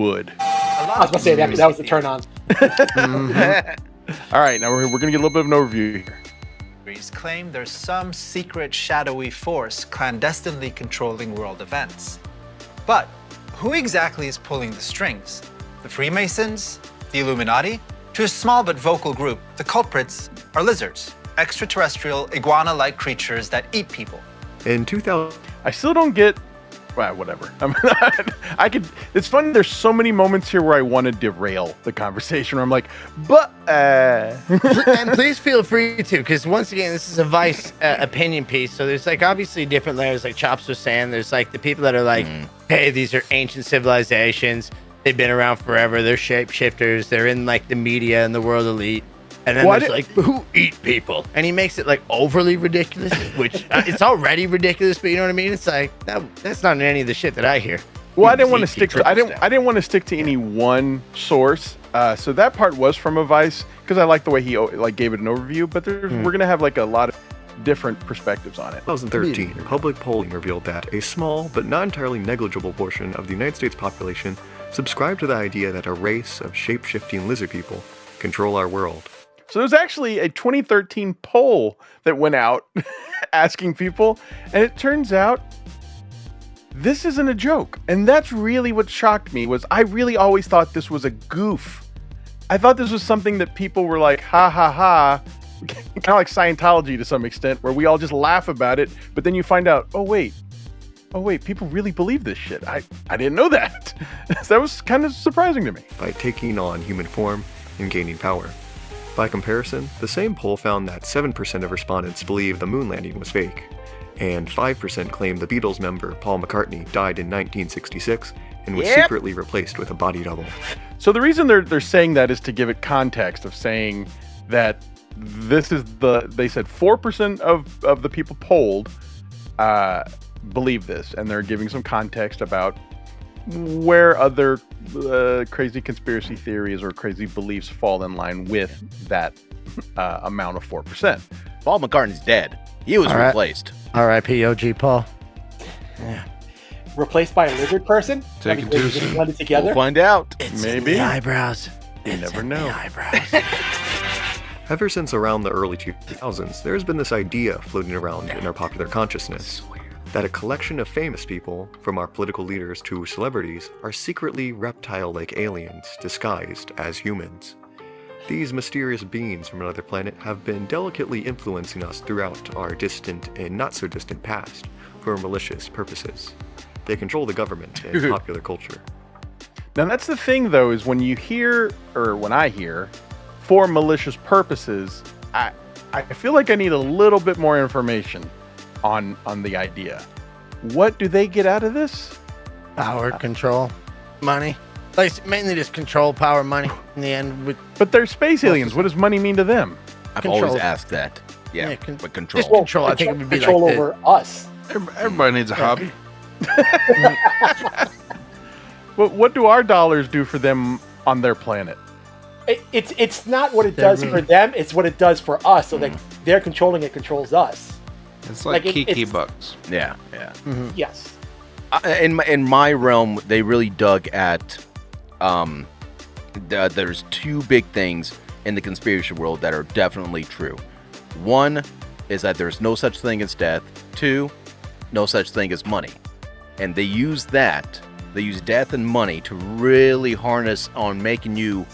wood. I was going to say that was the turn on. All right, now we're going to get a little bit of an overview here. Claim there's some secret shadowy force clandestinely controlling world events. But who exactly is pulling the strings? The Freemasons? The Illuminati? To a small but vocal group, the culprits are lizards, extraterrestrial iguana-like creatures that eat people. In 2000, I still don't get. Well, whatever. I could. It's funny. There's so many moments here where I want to derail the conversation. Where I'm like, but. And please feel free to, because once again, this is a Vice opinion piece. So there's like obviously different layers. Like Chops was saying, there's like the people that are like, hey, these are ancient civilizations. They've been around forever. They're shapeshifters. They're in like the media and the world elite. And then there's like, who eat people? And he makes it like overly ridiculous, which it's already ridiculous, but you know what I mean? It's like, that's not any of the shit that I hear. Well, I didn't want to stick to. I didn't want to stick to any one source. So that part was from a Vice because I like the way he like gave it an overview. But we're gonna have like a lot of different perspectives on it. 2013, public polling revealed that a small but not entirely negligible portion of the United States population subscribed to the idea that a race of shape-shifting lizard people control our world. So there's actually a 2013 poll that went out asking people, and it turns out this isn't a joke. And that's really what shocked me. Was I really always thought this was a goof. I thought this was something that people were like, ha ha ha, kind of like Scientology to some extent, where we all just laugh about it, but then you find out, oh wait, people really believe this shit. I didn't know that. So that was kind of surprising to me. By taking on human form and gaining power. By comparison, the same poll found that 7% of respondents believed the moon landing was fake, and 5% claimed the Beatles member Paul McCartney died in 1966 and was secretly replaced with a body double. So the reason they're saying that is to give it context of saying that this is they said 4% of the people polled believe this, and they're giving some context about where other crazy conspiracy theories or crazy beliefs fall in line with that amount of 4%. Paul McCartney's dead. He was replaced. R.I.P. OG Paul. Yeah. Replaced by a lizard person? Taken too soon. Blended together? We'll find out. It's Maybe. in the eyebrows. You never know. Ever since around the early 2000s, there's been this idea floating around in our popular consciousness that a collection of famous people, from our political leaders to celebrities, are secretly reptile-like aliens disguised as humans. These mysterious beings from another planet have been delicately influencing us throughout our distant and not-so-distant past for malicious purposes. They control the government and popular culture. Now that's the thing, though, is when you hear, or when I hear, for malicious purposes, I feel like I need a little bit more information on the idea. What do they get out of this? Power, control, money. Like mainly just control, power, money in the end. But they're space aliens. What does money mean to them? I've always asked that. Yeah, but control. Just control. I think it would be control like over us. Everybody needs a hobby. Well, what do our dollars do for them on their planet? It's not what it does for them. It's what it does for us. So like they're controlling it, controls us. It's like Kiki bucks. Yeah. Yes. In my realm, they really dug at. There's two big things in the conspiracy world that are definitely true. One is that there's no such thing as death. Two, no such thing as money. And they use that. They use death and money to really harness on making you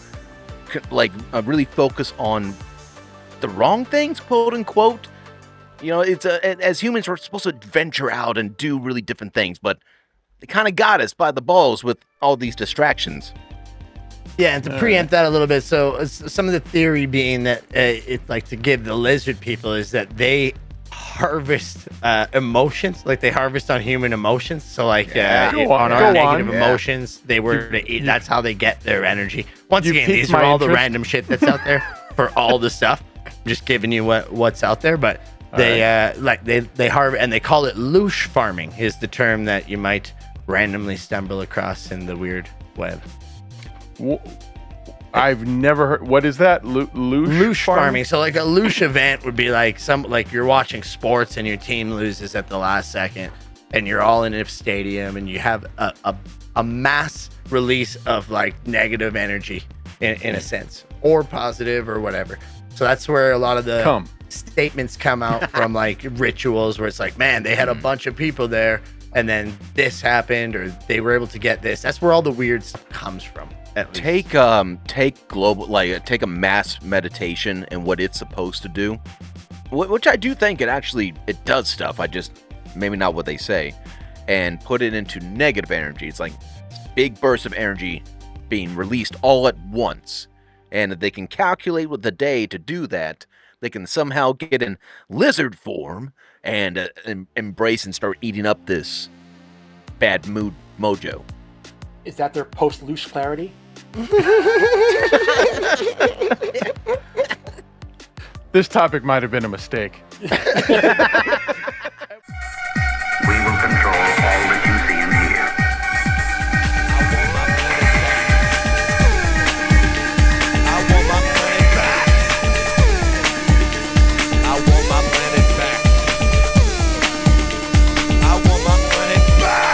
really focus on the wrong things, quote unquote. You know, it's as humans, we're supposed to venture out and do really different things, but they kind of got us by the balls with all these distractions. Yeah, and to preempt that a little bit, so some of the theory being that it's like to give the lizard people is that they harvest emotions, like they harvest on human emotions. So like on our negative emotions, they were to eat. That's how they get their energy. Once again, these are all the random shit that's out there for all the stuff. I'm just giving you what's out there, but they they harvest, and they call it loosh farming is the term that you might randomly stumble across in the weird web. I've never heard. What is that? Loosh farming. So like a loosh event would be like you're watching sports and your team loses at the last second. and you're all in a stadium, and you have a mass release of like negative energy in a sense, or positive or whatever. So that's where a lot of the statements come out from, like rituals where it's like, man, they had a bunch of people there and then this happened, or they were able to get this. That's where all the weird stuff comes from. Take global, like take a mass meditation and what it's supposed to do, which I do think it does stuff. I just maybe not what they say, and put it into negative energy. It's like big bursts of energy being released all at once, and if they can calculate with the day to do that, they can somehow get in lizard form and embrace and start eating up this bad mood mojo. Is that their post-loose clarity? This topic might have been a mistake. We will control all that you see and hear. I want my planet back. I want my planet back. I want my planet back.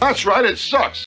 That's right, it sucks.